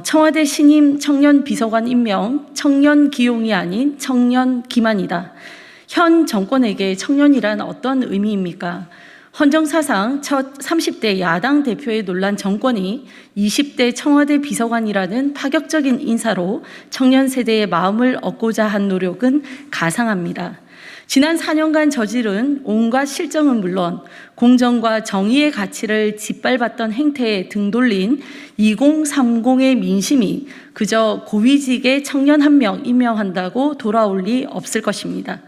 청와대 신임 청년 비서관 임명, 청년 기용이 아닌 청년 기만이다. 현 정권에게 청년이란 어떤 의미입니까? 헌정사상 첫 30대 야당 대표의 논란 정권이 20대 청와대 비서관이라는 파격적인 인사로 청년 세대의 마음을 얻고자 한 노력은 가상합니다. 지난 4년간 저지른 온갖 실정은 물론 공정과 정의의 가치를 짓밟았던 행태에 등 돌린 2030의 민심이 그저 고위직의 청년 한 명 임명한다고 돌아올 리 없을 것입니다.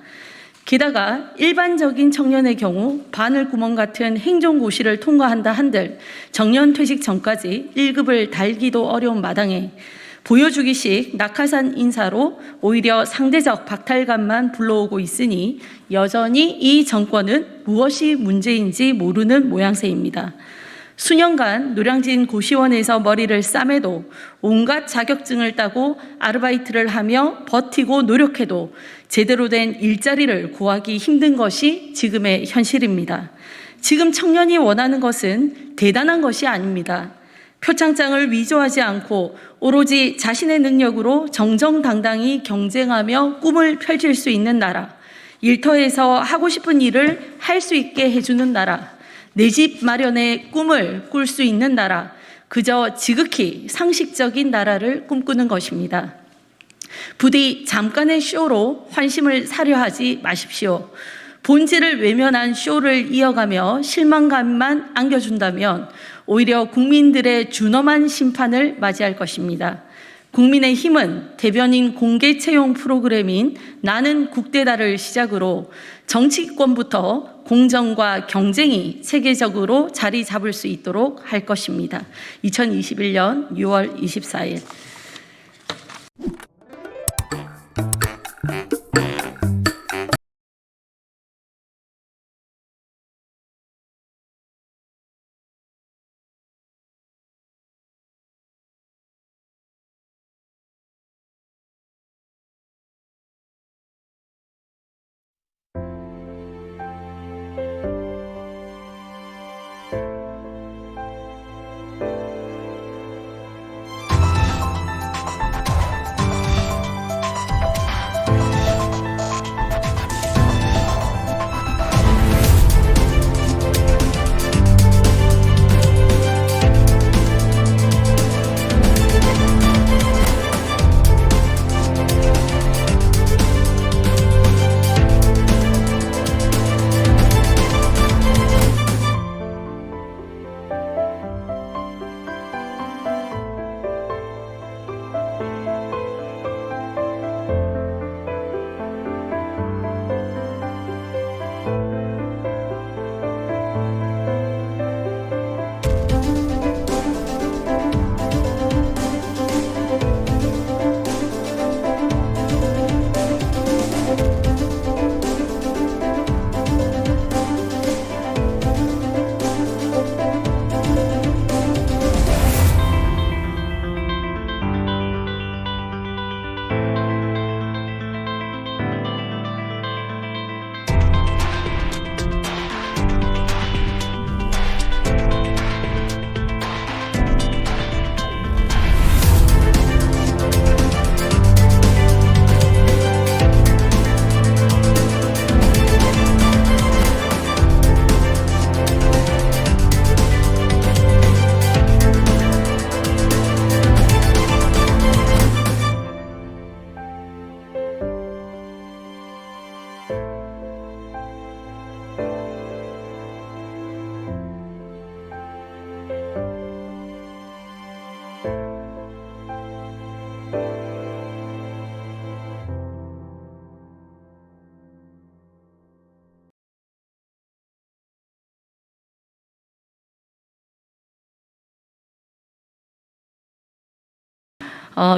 게다가 일반적인 청년의 경우 바늘구멍 같은 행정고시를 통과한다 한들 정년퇴직 전까지 1급을 달기도 어려운 마당에 보여주기식 낙하산 인사로 오히려 상대적 박탈감만 불러오고 있으니 여전히 이 정권은 무엇이 문제인지 모르는 모양새입니다. 수년간 노량진 고시원에서 머리를 싸매도 온갖 자격증을 따고 아르바이트를 하며 버티고 노력해도 제대로 된 일자리를 구하기 힘든 것이 지금의 현실입니다. 지금 청년이 원하는 것은 대단한 것이 아닙니다. 표창장을 위조하지 않고 오로지 자신의 능력으로 정정당당히 경쟁하며 꿈을 펼칠 수 있는 나라, 일터에서 하고 싶은 일을 할 수 있게 해주는 나라, 내 집 마련의 꿈을 꿀 수 있는 나라, 그저 지극히 상식적인 나라를 꿈꾸는 것입니다. 부디 잠깐의 쇼로 환심을 사려 하지 마십시오. 본질을 외면한 쇼를 이어가며 실망감만 안겨준다면 오히려 국민들의 준엄한 심판을 맞이할 것입니다. 국민의힘은 대변인 공개 채용 프로그램인 나는 국대다를 시작으로 정치권부터 공정과 경쟁이 세계적으로 자리 잡을 수 있도록 할 것입니다. 2021년 6월 24일.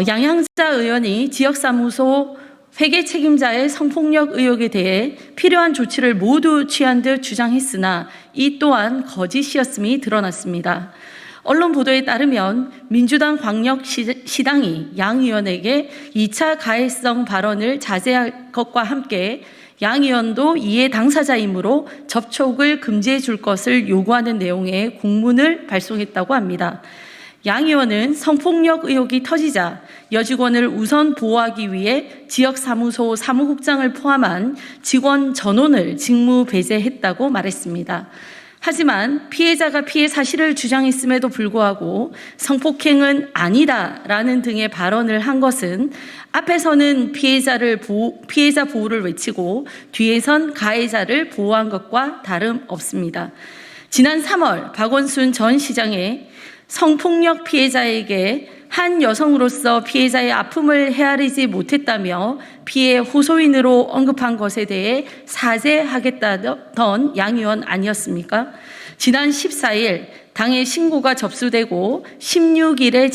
양양자 의원이 지역사무소 회계 책임자의 성폭력 의혹에 대해 필요한 조치를 모두 취한 듯 주장했으나 이 또한 거짓이었음이 드러났습니다. 언론 보도에 따르면 민주당 광역시당이 양 의원에게 2차 가해성 발언을 자제할 것과 함께 양 의원도 이에 당사자이므로 접촉을 금지해 줄 것을 요구하는 내용의 공문을 발송했다고 합니다. 양 의원은 성폭력 의혹이 터지자 여직원을 우선 보호하기 위해 지역사무소 사무국장을 포함한 직원 전원을 직무 배제했다고 말했습니다. 하지만 피해자가 피해 사실을 주장했음에도 불구하고 성폭행은 아니다라는 등의 발언을 한 것은 앞에서는 피해자 보호를 외치고 뒤에선 가해자를 보호한 것과 다름없습니다. 지난 3월 박원순 전 시장의 성폭력 피해자에게 한 여성으로서 피해자의 아픔을 헤아리지 못했다며 피해 호소인으로 언급한 것에 대해 사죄하겠다던 양 의원 아니었습니까? 지난 14일 당의 신고가 접수되고 16일에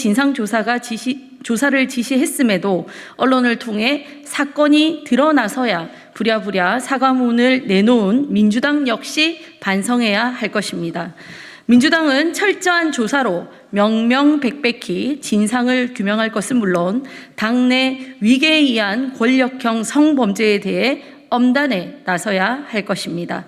조사를 지시했음에도 언론을 통해 사건이 드러나서야 부랴부랴 사과문을 내놓은 민주당 역시 반성해야 할 것입니다. 민주당은 철저한 조사로 명명백백히 진상을 규명할 것은 물론 당내 위계에 의한 권력형 성범죄에 대해 엄단에 나서야 할 것입니다.